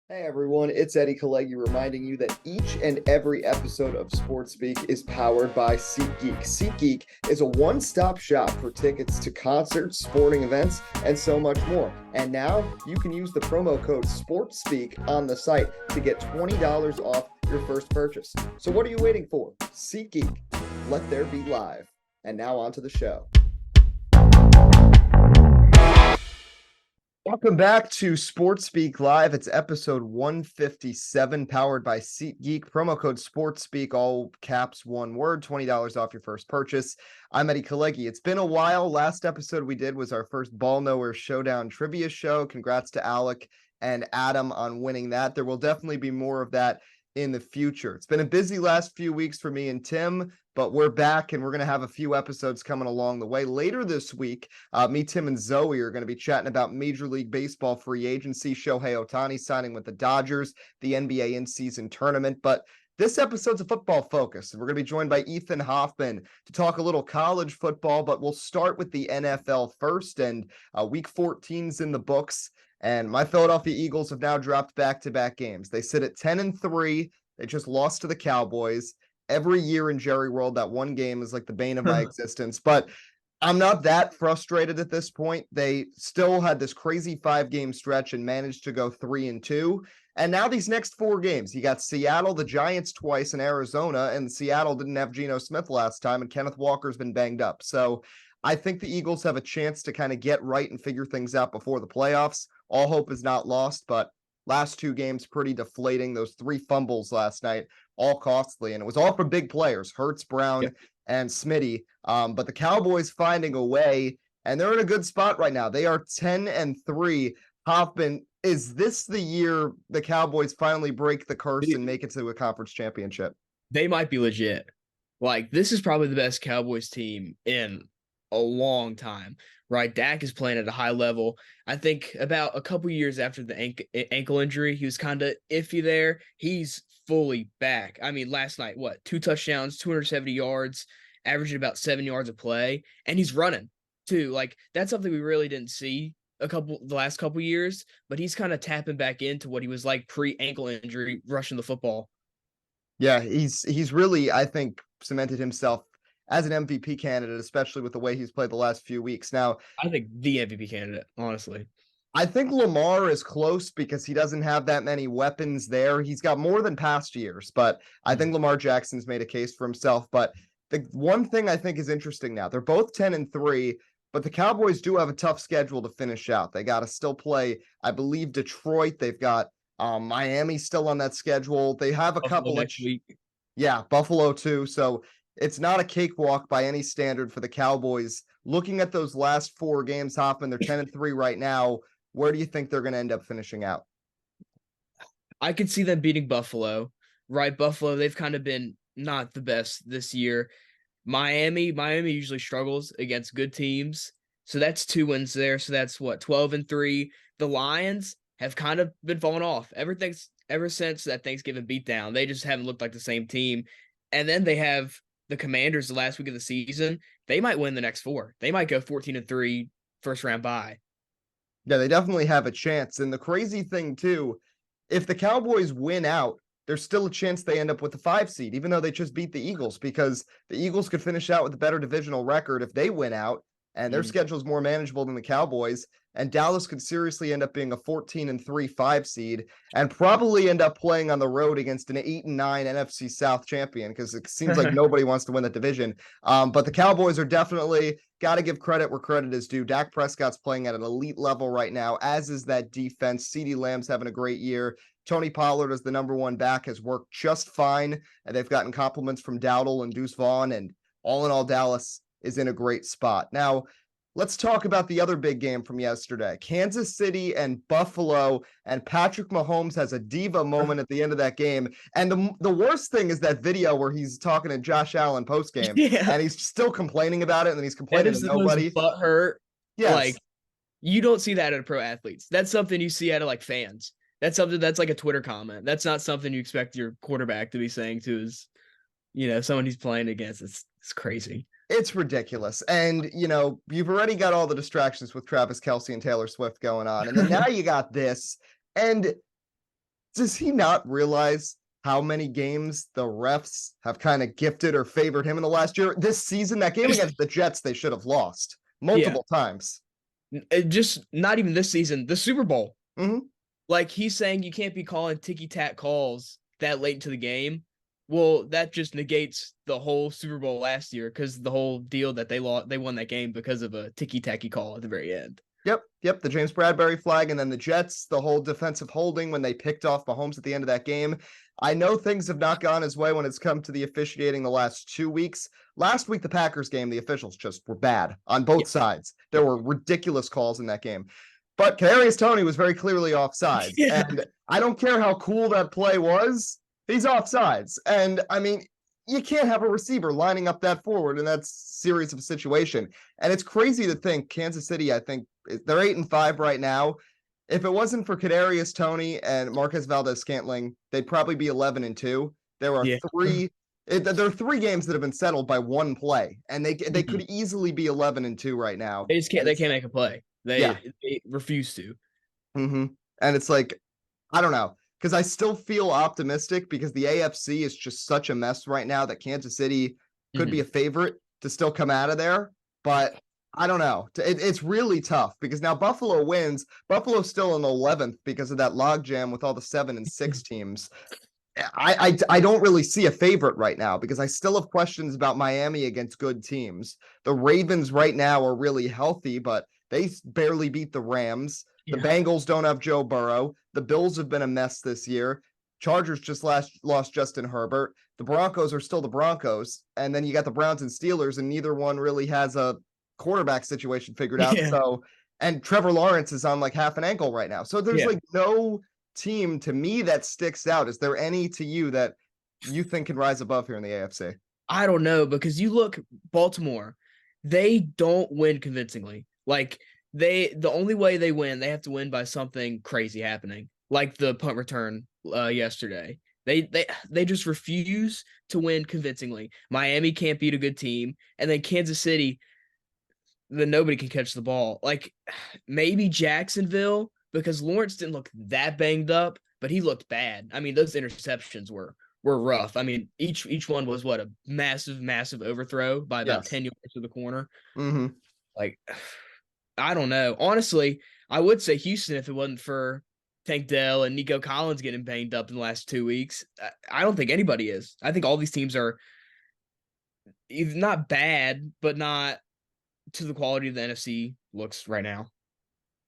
Hey everyone, it's Eddie Kalegi reminding you that each and every episode of Sports Speak is powered by SeatGeek. SeatGeek is a one-stop shop for tickets to concerts, sporting events, and so much more. And now you can use the promo code SportsSpeak on the site to get $20 off your first purchase. So what are you waiting for? SeatGeek. Let there be live. And now on to the show. Welcome back to Sports Speak Live. It's episode 157, powered by SeatGeek. Promo code SportsSpeak, all caps, one word, $20 off your first purchase. I'm Eddie Kalegi. It's been a while. Last episode we did was our first Ball Nowhere Showdown trivia show. Congrats to Alec and Adam on winning that. There will definitely be more of that in the future. It's been a busy last few weeks for me and Tim, but we're back and we're going to have a few episodes coming along the way. Later this week, me, Tim, and Zoe are going to be chatting about Major League Baseball free agency, Shohei Ohtani signing with the Dodgers, the NBA in-season tournament. But this episode's a football focus. We're going to be joined by Ethan Hoffman to talk a little college football, but we'll start with the NFL first. And week 14's in the books. And my Philadelphia Eagles have now dropped back-to-back games. They sit at 10-3. They just lost to the Cowboys. Every year in Jerry World, that one game is like the bane of my existence. But I'm not that frustrated at this point. They still had this crazy 5-game stretch and managed to go 3-2. And now these next 4 games, you got Seattle, the Giants twice, and Arizona. And Seattle didn't have Geno Smith last time, and Kenneth Walker's been banged up. So I think the Eagles have a chance to kind of get right and figure things out before the playoffs. All hope is not lost, but last 2 games pretty deflating. Those 3 fumbles last night, all costly, and it was all from big players, Hurts, Brown, and Smitty. But the Cowboys finding a way, and they're in a good spot right now. They are 10-3. Hoffman, is this the year the Cowboys finally break the curse and make it to a conference championship? They might be legit. Like, this is probably the best Cowboys team in a long time, right? Dak is playing at a high level. I think about a couple years after the ankle injury, he was kind of iffy there. He's fully back. I mean, last night, 2 touchdowns, 270 yards, averaging about 7 yards a play, and he's running too. Like, that's something we really didn't see the last couple years, but he's kind of tapping back into what he was like pre-ankle injury, rushing the football. Yeah, he's really, I think, cemented himself as an MVP candidate, especially with the way he's played the last few weeks. Now, I think the MVP candidate, honestly. I think Lamar is close because he doesn't have that many weapons there. He's got more than past years, but I think Lamar Jackson's made a case for himself. But the one thing I think is interesting now, they're both 10-3, but the Cowboys do have a tough schedule to finish out. They got to still play, I believe, Detroit. They've got Miami still on that schedule. They have a couple next week. Yeah, Buffalo too. So it's not a cakewalk by any standard for the Cowboys. Looking at those last 4 games, Hoffman, they're 10-3 right now. Where do you think they're going to end up finishing out? I could see them beating Buffalo, right? Buffalo, they've kind of been not the best this year. Miami usually struggles against good teams. So that's 2 wins there. So that's 12-3. The Lions have kind of been falling off. Ever since that Thanksgiving beatdown, they just haven't looked like the same team. And then they have the Commanders the last week of the season. They might win the next 4. They might go 14-3 first round bye. Yeah, they definitely have a chance. And the crazy thing too, if the Cowboys win out, there's still a chance they end up with the 5 seed, even though they just beat the Eagles, because the Eagles could finish out with a better divisional record if they win out, and their schedule is more manageable than the Cowboys. And Dallas could seriously end up being a 14-3 5 seed and probably end up playing on the road against an 8-9 NFC South champion, because it seems like nobody wants to win that division. But the Cowboys are definitely got to give credit where credit is due. Dak Prescott's playing at an elite level right now, as is that defense. CeeDee Lamb's having a great year. Tony Pollard as the number 1 back has worked just fine, and they've gotten compliments from Dowdle and Deuce Vaughn, and all in all, Dallas is in a great spot. Now, let's talk about the other big game from yesterday. Kansas City and Buffalo, and Patrick Mahomes has a diva moment at the end of that game. And the worst thing is that video where he's talking to Josh Allen post-game, and he's still complaining about it, and then he's complaining to nobody. Butt hurt. Yes. Like, you don't see that out of pro athletes. That's something you see out of, like, fans. That's something that's like a Twitter comment. That's not something you expect your quarterback to be saying to his, someone he's playing against. It's crazy. It's ridiculous. And, you've already got all the distractions with Travis Kelce and Taylor Swift going on. And then now you got this. And does he not realize how many games the refs have kind of gifted or favored him in the last year? This season, that game against the Jets, they should have lost Yeah, multiple times. just not even this season, the Super Bowl. Mm-hmm. Like he's saying you can't be calling ticky-tack calls that late into the game. Well, that just negates the whole Super Bowl last year because the whole deal that they won that game because of a ticky-tacky call at the very end. Yep. The James Bradbury flag, and then the Jets, the whole defensive holding when they picked off Mahomes at the end of that game. I know things have not gone his way when it's come to the officiating the last 2 weeks. Last week, the Packers game, the officials just were bad on both sides. There were ridiculous calls in that game. But Kadarius Toney was very clearly offsides. Yeah. And I don't care how cool that play was, he's offsides. And I mean, you can't have a receiver lining up that forward in that series of situation. And it's crazy to think Kansas City, I think they're 8-5 right now. If it wasn't for Kadarius Toney and Marquez Valdes-Scantling, they'd probably be 11-2. There are there are 3 games that have been settled by one play, and they could easily be 11-2 right now. They just can't. They can't make a play. They refuse to. Mm-hmm. And it's like, I don't know, because I still feel optimistic because the AFC is just such a mess right now that Kansas City could be a favorite to still come out of there. But I don't know. It's really tough because now Buffalo wins. Buffalo's still in 11th because of that logjam with all the 7 and 6 teams. I don't really see a favorite right now because I still have questions about Miami against good teams. The Ravens right now are really healthy, but they barely beat the Rams. The Bengals don't have Joe Burrow. The Bills have been a mess this year. Chargers just lost Justin Herbert. The Broncos are still the Broncos. And then you got the Browns and Steelers, and neither one really has a quarterback situation figured out. So, and Trevor Lawrence is on like half an ankle right now. So there's like no team to me that sticks out. Is there any to you that you think can rise above here in the AFC? I don't know, because you look Baltimore, they don't win convincingly. Like the only way they win, they have to win by something crazy happening, like the punt return yesterday. They just refuse to win convincingly. Miami can't beat a good team, and then Kansas City, then nobody can catch the ball. Like maybe Jacksonville, because Lawrence didn't look that banged up, but he looked bad. I mean, those interceptions were rough. I mean, each one was what, a massive overthrow by about 10 yards to the corner. Mm-hmm. Like, I don't know. Honestly, I would say Houston if it wasn't for Tank Dell and Nico Collins getting banged up in the last 2 weeks. I don't think anybody is. I think all these teams are either not bad, but not to the quality of the NFC looks right now.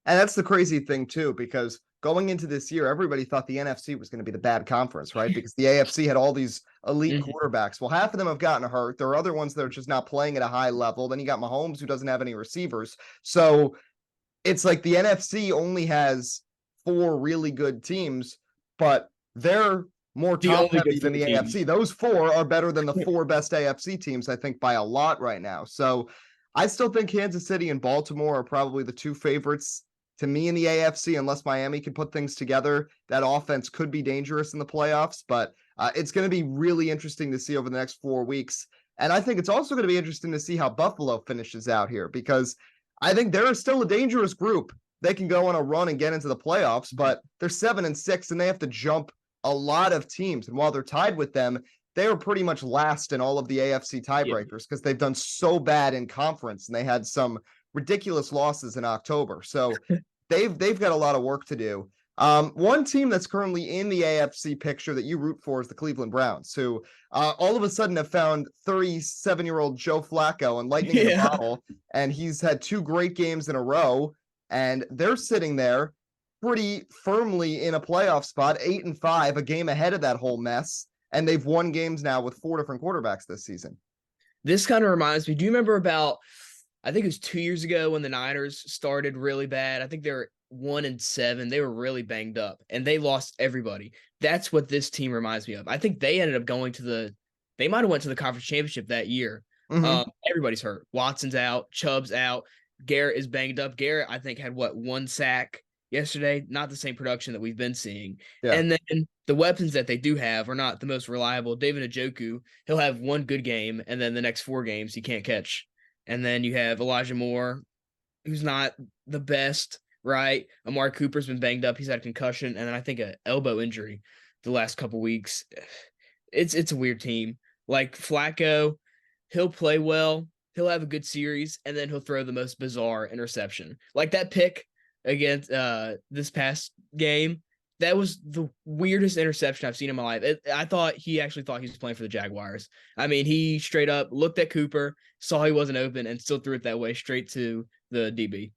And that's the crazy thing too, because going into this year, everybody thought the NFC was going to be the bad conference, right? Because the AFC had all these elite quarterbacks. Well, half of them have gotten hurt. There are other ones that are just not playing at a high level. Then you got Mahomes, who doesn't have any receivers. So it's like the NFC only has 4 really good teams, but they're more top heavy than the AFC. Those 4 are better than the 4 best AFC teams, I think, by a lot right now. So I still think Kansas City and Baltimore are probably the 2 favorites to me in the AFC, unless Miami can put things together. That offense could be dangerous in the playoffs, but it's going to be really interesting to see over the next 4 weeks. And I think it's also going to be interesting to see how Buffalo finishes out here, because I think they're still a dangerous group. They can go on a run and get into the playoffs, but they're 7 and 6, and they have to jump a lot of teams. And while they're tied with them, they were pretty much last in all of the AFC tiebreakers because they've done so bad in conference, and they had some ridiculous losses in October. So they've got a lot of work to do. One team that's currently in the AFC picture that you root for is the Cleveland Browns, who all of a sudden have found 37-year-old Joe Flacco and lightning in a bottle, and he's had 2 great games in a row, and they're sitting there pretty firmly in a playoff spot, 8-5, a game ahead of that whole mess, and they've won games now with 4 different quarterbacks this season. This kind of reminds me, do you remember about, I think it was 2 years ago when the Niners started really bad? I think they were 1-7. They were really banged up, and they lost everybody. That's what this team reminds me of. I think they ended up going to they might have went to the conference championship that year. Everybody's hurt. Watson's out. Chubb's out. Garrett is banged up. Garrett, I think, had 1 sack yesterday. Not the same production that we've been seeing. And then the weapons that they do have are not the most reliable. David Njoku, he'll have 1 good game, and then the next 4 games he can't catch. And then you have Elijah Moore, who's not the best right? Amari Cooper's been banged up. He's had a concussion, and then I think an elbow injury the last couple weeks. It's a weird team. Like Flacco, he'll play well, he'll have a good series, and then he'll throw the most bizarre interception. Like that pick against this past game. That was the weirdest interception I've seen in my life. I thought he actually thought he was playing for the Jaguars. I mean, he straight up looked at Cooper, saw he wasn't open, and still threw it that way straight to the DB.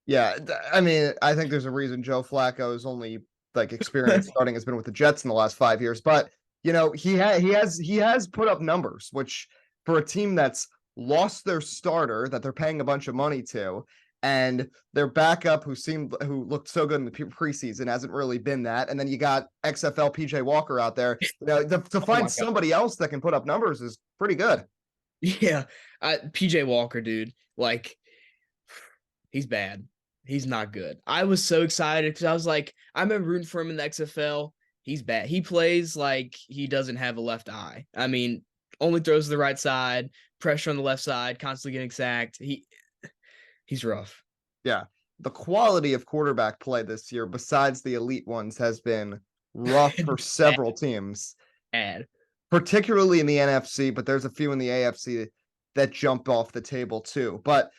Yeah, I mean, I think there's a reason Joe Flacco's only like experience starting has been with the Jets in the last 5 years, but he has put up numbers, which for a team that's lost their starter that they're paying a bunch of money to, and their backup who looked so good in the preseason hasn't really been that, and then you got XFL PJ Walker out there. To find somebody else that can put up numbers is pretty good. Yeah, PJ Walker, dude, like he's bad. He's not good. I was so excited because I was like, I'm rooting for him in the XFL. He's bad. He plays like he doesn't have a left eye. I mean, only throws to the right side, pressure on the left side, constantly getting sacked. He's rough. Yeah. The quality of quarterback play this year, besides the elite ones, has been rough for several teams. Bad. Particularly in the NFC, but there's a few in the AFC that jump off the table too. But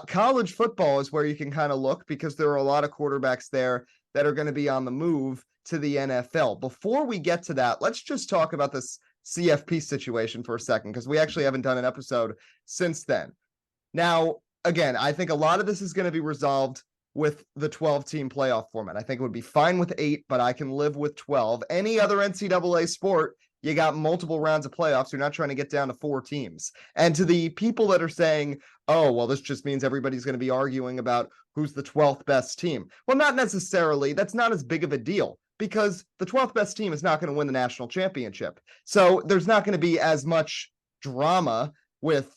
college football is where you can kind of look because there are a lot of quarterbacks there that are going to be on the move to the NFL. Before we get to that, let's just talk about this CFP situation for a second because we actually haven't done an episode since then. Now, again, I think a lot of this is going to be resolved with the 12-team playoff format. I think it would be fine with 8, but I can live with 12. Any other NCAA sport, you got multiple rounds of playoffs. You're not trying to get down to 4 teams. And to the people that are saying, oh, well, this just means everybody's going to be arguing about who's the 12th best team. Well, not necessarily. That's not as big of a deal because the 12th best team is not going to win the national championship. So there's not going to be as much drama with,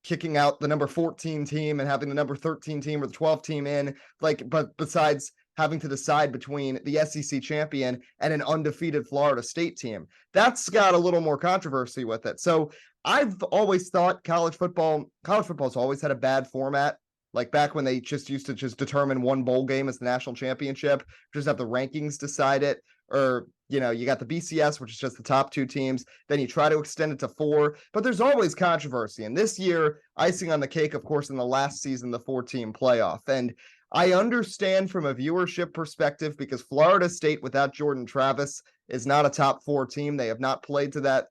kicking out the number 14 team and having the number 13 team or the 12 team in. But besides having to decide between the SEC champion and an undefeated Florida State team. That's got a little more controversy with it. So I've always thought college football's always had a bad format. Like back when they just used to just determine one bowl game as the national championship, just have the rankings decide it. Or, you got the BCS, which is just the top 2 teams. Then you try to extend it to 4, but there's always controversy. And this year, icing on the cake, of course, in the last season, the 4-team playoff. And I understand from a viewership perspective because Florida State without Jordan Travis is not a top 4 team. They have not played to that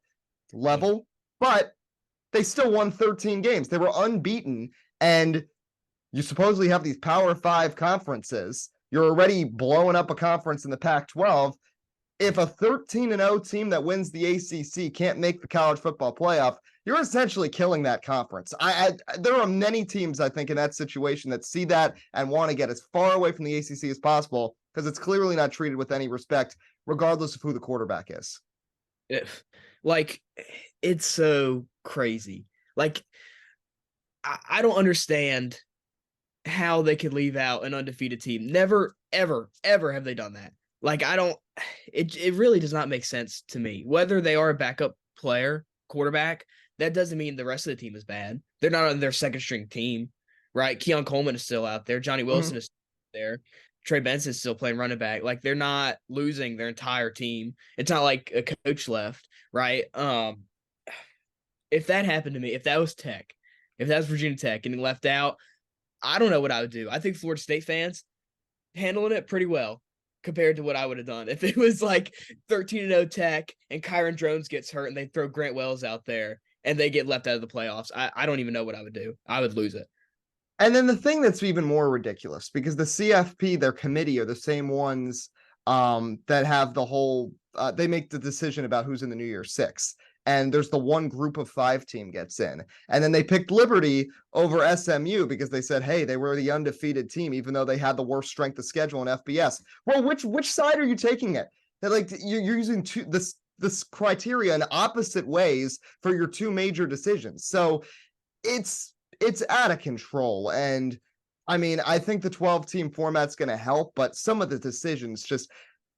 level, but they still won 13 games. They were unbeaten, and you supposedly have these Power 5 conferences. You're already blowing up a conference in the Pac-12. If a 13-0 team that wins the ACC can't make the college football playoff, you're essentially killing that conference. There are many teams, I think, in that situation that see that and want to get as far away from the ACC as possible because it's clearly not treated with any respect, regardless of who the quarterback is. It's so crazy. I don't understand how they could leave out an undefeated team. Never, ever, ever have they done that. It really does not make sense to me. Whether they are a backup quarterback, that doesn't mean the rest of the team is bad. They're not on their second string team, right? Keon Coleman is still out there. Johnny Wilson is there. Trey Benson is still playing running back. They're not losing their entire team. It's not like a coach left, right? If that happened to me, if that was Tech, if that was Virginia Tech getting left out, I don't know what I would do. I think Florida State fans handling it pretty well compared to what I would have done. If it was 13-0 Tech and Kyron Drones gets hurt and they throw Grant Wells out there and they get left out of the playoffs, I don't even know what I would do. I would lose it. And then the thing that's even more ridiculous, because the CFP, their committee, are the same ones that have the whole, they make the decision about who's in the New Year's Six. And there's the one group of 5 team gets in. And then they picked Liberty over SMU because they said, hey, they were the undefeated team, even though they had the worst strength of schedule in FBS. Well, which side are you taking it? That you're using this criteria in opposite ways for your 2 major decisions. So it's out of control. And I mean, I think the 12-team format's going to help, but some of the decisions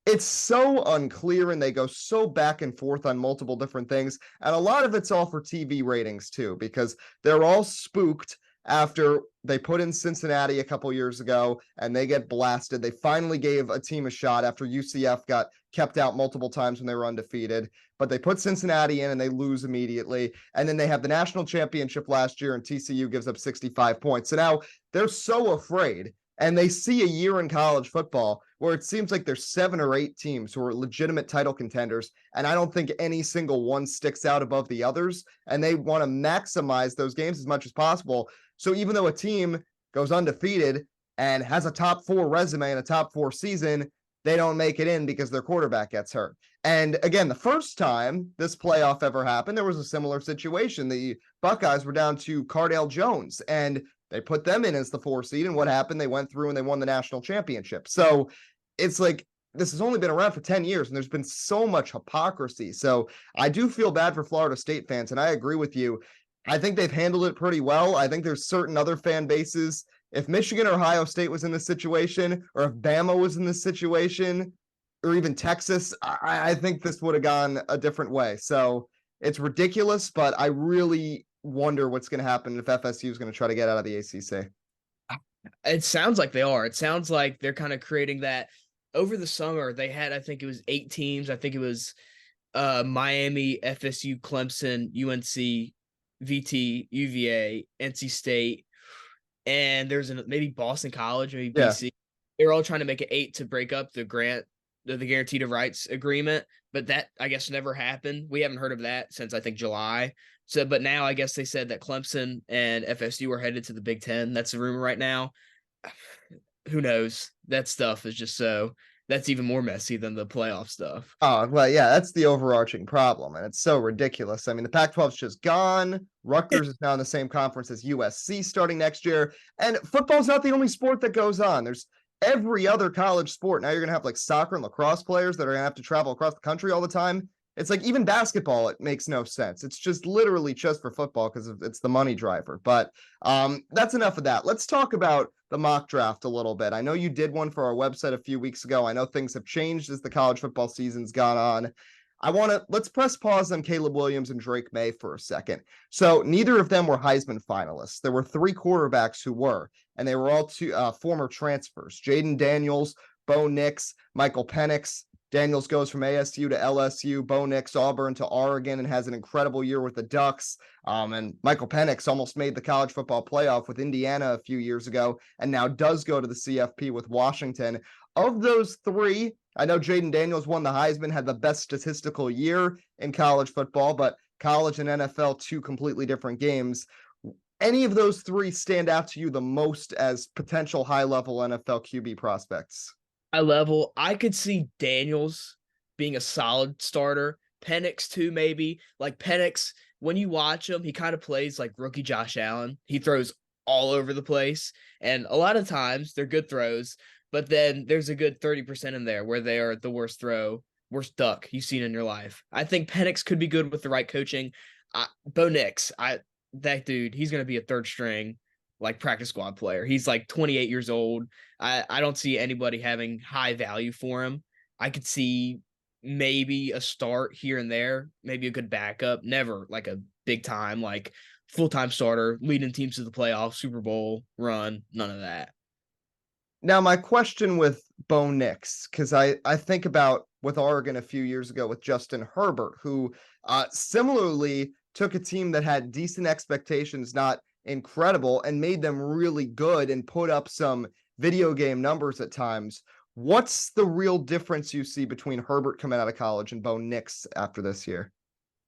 it's so unclear and they go so back and forth on multiple different things. And a lot of it's all for TV ratings too, because they're all spooked after they put in Cincinnati a couple years ago and they get blasted. They finally gave a team a shot after UCF got kept out multiple times when they were undefeated. But they put Cincinnati in and they lose immediately. And then they have the national championship last year and TCU gives up 65 points. So now they're so afraid. And they see a year in college football where it seems like there's 7 or 8 teams who are legitimate title contenders. And I don't think any single one sticks out above the others. And they want to maximize those games as much as possible. So even though a team goes undefeated and has a top 4 resume and a top 4 season, they don't make it in because their quarterback gets hurt. And again, the first time this playoff ever happened, there was a similar situation. The Buckeyes were down to Cardale Jones and they put them in as the 4 seed. And what happened? They went through and they won the national championship. So it's like, this has only been around for 10 years and there's been so much hypocrisy. So I do feel bad for Florida State fans. And I agree with you. I think they've handled it pretty well. I think there's certain other fan bases. If Michigan or Ohio State was in this situation, or if Bama was in this situation, or even Texas, I think this would have gone a different way. So it's ridiculous, but I really wonder what's going to happen if FSU is going to try to get out of the ACC. It sounds like they are. It sounds like they're kind of creating that. Over the summer, they had, I think it was 8 teams. I think it was Miami, FSU, Clemson, UNC, VT, UVA, NC State, and there's maybe Boston College, maybe BC. They're all trying to make it 8 to break up the guaranteed of rights agreement, but that I guess never happened. We haven't heard of that since I think July. So, but now I guess they said that Clemson and FSU are headed to the Big Ten. That's the rumor right now. Who knows? That stuff is just that's even more messy than the playoff stuff. Oh, well, yeah, that's the overarching problem. And it's so ridiculous. I mean, the Pac-12 is just gone. Rutgers is now in the same conference as USC starting next year. And football's not the only sport that goes on. There's every other college sport. Now you're going to have like soccer and lacrosse players that are going to have to travel across the country all the time. It's like even basketball, it makes no sense. It's just literally just for football because it's the money driver. But that's enough of that. Let's talk about the mock draft a little bit. I know you did one for our website a few weeks ago. I know things have changed as the college football season's gone on. Let's press pause on Caleb Williams and Drake May for a second. So neither of them were Heisman finalists. There were 3 quarterbacks who were, and they were all 2 former transfers. Jaden Daniels, Bo Nix, Michael Penix. Daniels goes from ASU to LSU, Bo Nix, Auburn to Oregon, and has an incredible year with the Ducks. And Michael Penix almost made the college football playoff with Indiana a few years ago, and now does go to the CFP with Washington. Of those 3, I know Jaden Daniels won the Heisman, had the best statistical year in college football, but college and NFL, 2 completely different games. Any of those 3 stand out to you the most as potential high-level NFL QB prospects? I could see Daniels being a solid starter. Penix too, maybe. Like Penix, when you watch him, he kind of plays like rookie Josh Allen. He throws all over the place. And a lot of times they're good throws, but then there's a good 30% in there where they are the worst duck you've seen in your life. I think Penix could be good with the right coaching. Bo Nix, that dude, he's going to be a 3rd string like practice squad player. He's like 28 years old. I don't see anybody having high value for him. I could see maybe a start here and there, maybe a good backup, never like a big time, like full-time starter, leading teams to the playoffs, Super Bowl run, none of that. Now, my question with Bo Nix, because I think about with Oregon a few years ago with Justin Herbert, who similarly took a team that had decent expectations, not incredible, and made them really good and put up some video game numbers at times. What's the real difference you see between Herbert coming out of college and Bo Nix after this year?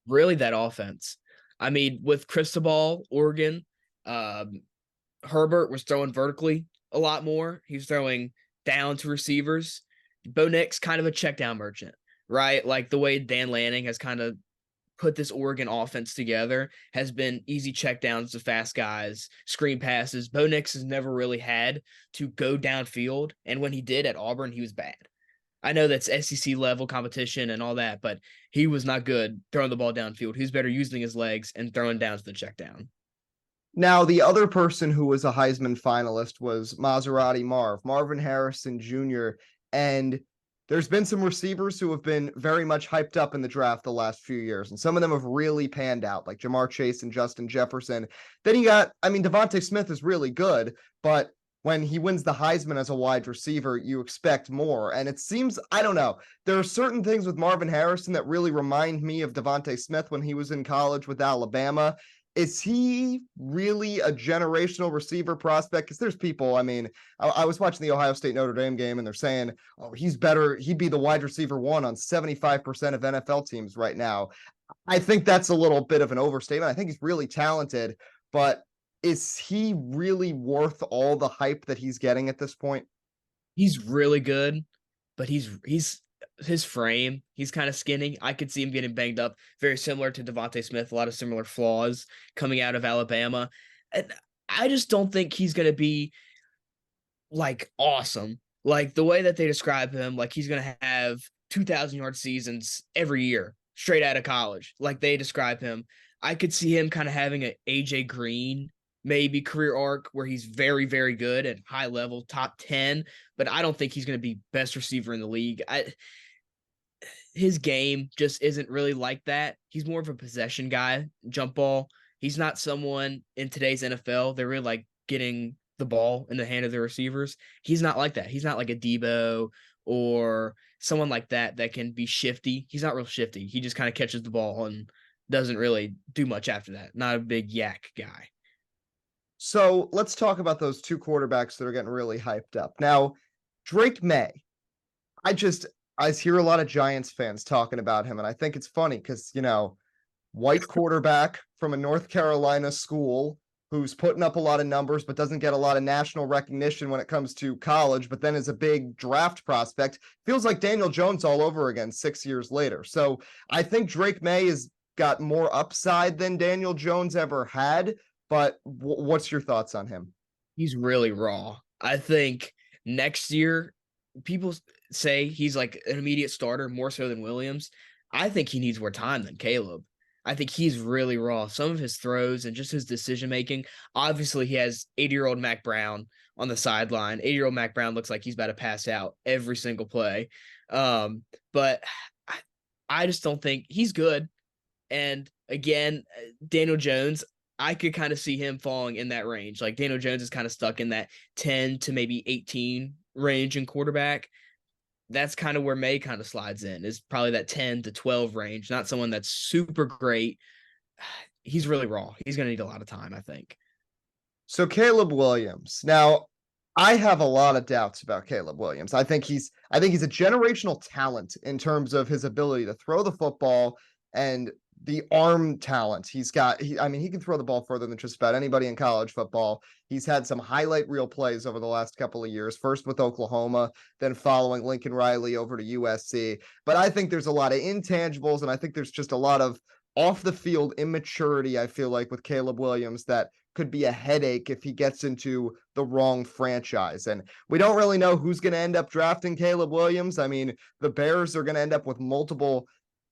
Really, that offense. I mean, with Cristobal, Oregon, Herbert was throwing vertically a lot more. He was throwing down to receivers. Bo Nix, kind of a check down merchant, right? Like the way Dan Lanning has kind of put this Oregon offense together has been easy checkdowns to fast guys, screen passes. Bo Nix has never really had to go downfield, and when he did at Auburn, he was bad. I know that's SEC level competition and all that, but he was not good throwing the ball downfield. He's better using his legs and throwing down to the check down. Now, the other person who was a Heisman finalist was Marvin Harrison Jr. And there's been some receivers who have been very much hyped up in the draft the last few years, and some of them have really panned out, like Jamar Chase and Justin Jefferson. Then you got, I mean, Devontae Smith is really good, but when he wins the Heisman as a wide receiver, you expect more. And it seems, I don't know, there are certain things with Marvin Harrison that really remind me of Devontae Smith when he was in college with Alabama. Is he really a generational receiver prospect? Because there's people, I mean, I was watching the Ohio State Notre Dame game and they're saying, oh, he's better. He'd be the wide receiver one on 75% of NFL teams right now. I think that's a little bit of an overstatement. I think he's really talented, but is he really worth all the hype that he's getting at this point? He's really good, but he's his frame, he's kind of skinny. I could see him getting banged up, very similar to Devontae Smith, a lot of similar flaws coming out of Alabama. And I just don't think he's going to be like awesome. Like the way that they describe him, like he's going to have 2,000-yard seasons every year straight out of college. Like they describe him. I could see him kind of having an AJ Green maybe career arc where he's very, very good at high level, top 10, but I don't think he's going to be best receiver in the league. His game just isn't really like that. He's more of a possession guy, jump ball. He's not someone in today's NFL. They're really like getting the ball in the hand of the receivers. He's not like that. He's not like a Debo or someone like that that can be shifty. He's not real shifty. He just kind of catches the ball and doesn't really do much after that. Not a big yak guy. So let's talk about those two quarterbacks that are getting really hyped up. Now, Drake May, I hear a lot of Giants fans talking about him, and I think it's funny because, you know, white quarterback from a North Carolina school who's putting up a lot of numbers but doesn't get a lot of national recognition when it comes to college, but then is a big draft prospect. Feels like Daniel Jones all over again 6 years later. So I think Drake May has got more upside than Daniel Jones ever had, but what's your thoughts on him? He's really raw. I think next year, people say he's like an immediate starter more so than Williams. I think he needs more time than Caleb. I think he's really raw. Some of his throws and just his decision making. Obviously, he has 80-year-old Mac Brown on the sideline. 80-year-old Mac Brown looks like he's about to pass out every single play. But I just don't think he's good. And again, Daniel Jones, I could kind of see him falling in that range. Like Daniel Jones is kind of stuck in that 10 to maybe 18 range in quarterback. That's kind of where May kind of slides in, is probably that 10 to 12 range, not someone that's super great. He's really raw. He's going to need a lot of time, I think. So Caleb Williams. Now, I have a lot of doubts about Caleb Williams. I think he's a generational talent in terms of his ability to throw the football and the arm talent he's got. He can throw the ball further than just about anybody in college football. He's had some highlight reel plays over the last couple of years, first with Oklahoma, then following Lincoln Riley over to USC. But I think there's a lot of intangibles, and I think there's just a lot of off the field immaturity, I feel like, with Caleb Williams that could be a headache if he gets into the wrong franchise. And we don't really know who's going to end up drafting Caleb Williams. I mean, the Bears are going to end up with multiple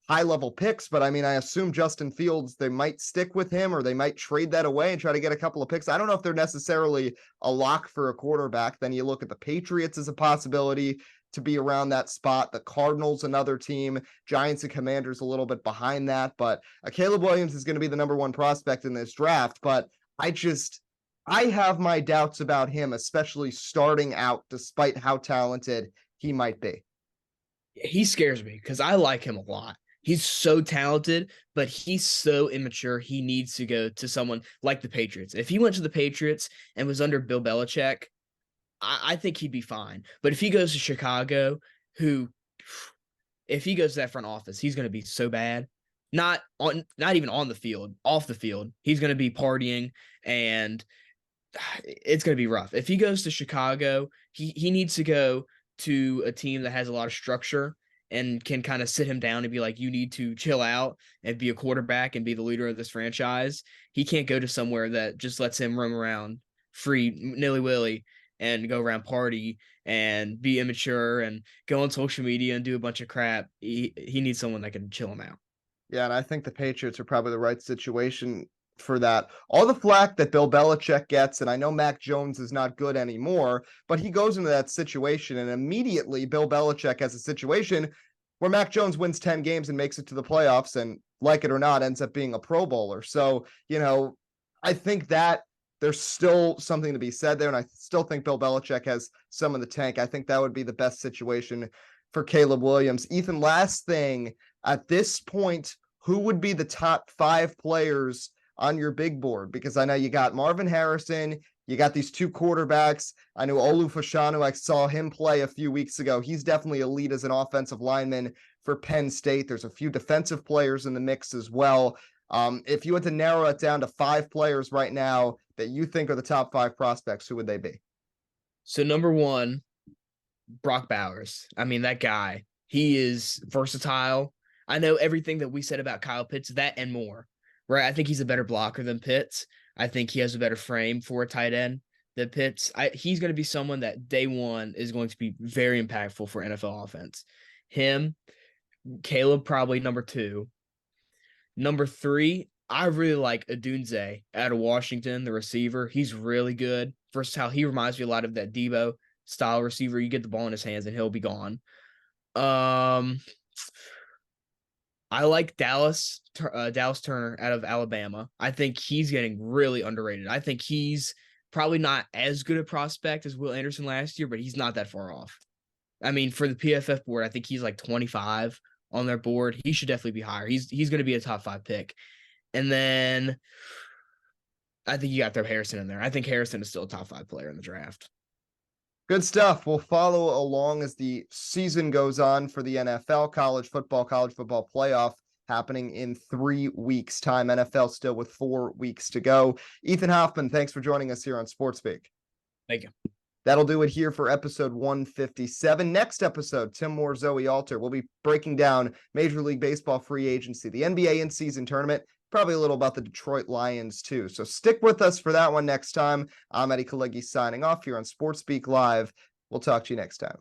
high-level picks, but I mean, I assume Justin Fields, they might stick with him or they might trade that away and try to get a couple of picks. I don't know if they're necessarily a lock for a quarterback. Then you look at the Patriots as a possibility to be around that spot. The Cardinals, another team. Giants and Commanders a little bit behind that, but Caleb Williams is going to be the number one prospect in this draft, but I have my doubts about him, especially starting out, despite how talented he might be. He scares me because I like him a lot. He's so talented, but he's so immature. He needs to go to someone like the Patriots. If he went to the Patriots and was under Bill Belichick, I think he'd be fine. But if he goes to Chicago, if he goes to that front office, he's going to be so bad. Not even on the field, off the field. He's going to be partying, and it's going to be rough. If he goes to Chicago, he needs to go to a team that has a lot of structure and can kind of sit him down and be like, you need to chill out and be a quarterback and be the leader of this franchise. He can't go to somewhere that just lets him roam around free, nilly-willy, and go around party and be immature and go on social media and do a bunch of crap. He needs someone that can chill him out. Yeah, and I think the Patriots are probably the right situation for that. All the flack that Bill Belichick gets, and I know Mac Jones is not good anymore, but he goes into that situation and immediately Bill Belichick has a situation where Mac Jones wins 10 games and makes it to the playoffs and, like it or not, ends up being a Pro Bowler. So, I think that there's still something to be said there, and I still think Bill Belichick has some in the tank. I think that would be the best situation for Caleb Williams. Ethan, last thing, at this point, who would be the top 5 players on your big board? Because I know you got Marvin Harrison, you got these 2 quarterbacks. I know Olu Fashanu, I saw him play a few weeks ago. He's definitely elite as an offensive lineman for Penn State. There's a few defensive players in the mix as well. If you had to narrow it down to 5 players right now that you think are the top 5 prospects, who would they be? So number 1, Brock Bowers. I mean, that guy, he is versatile. I know everything that we said about Kyle Pitts, that and more, right? I think he's a better blocker than Pitts. I think he has a better frame for a tight end than Pitts. He's going to be someone that day one is going to be very impactful for NFL offense. Him, Caleb, probably number 2. Number 3, I really like Odunze out of Washington, the receiver. He's really good. Versatile. He reminds me a lot of that Debo style receiver. You get the ball in his hands and he'll be gone. I like Dallas Turner out of Alabama. I think he's getting really underrated. I think he's probably not as good a prospect as Will Anderson last year, but he's not that far off. I mean, for the PFF board, I think he's like 25 on their board. He should definitely be higher. He's going to be a top 5 pick. And then I think you got to throw Harrison in there. I think Harrison is still a top 5 player in the draft. Good stuff. We'll follow along as the season goes on for the NFL, college football playoff happening in 3 weeks' time. NFL still with 4 weeks to go. Ethan Hoffman, thanks for joining us here on SportsSpeak. Thank you. That'll do it here for episode 157. Next episode, Tim Moore, Zoe Alter. We'll be breaking down Major League Baseball free agency, the NBA in-season tournament, probably a little about the Detroit Lions too. So stick with us for that one next time. I'm Eddie Kalegi signing off here on SportsSpeak Live. We'll talk to you next time.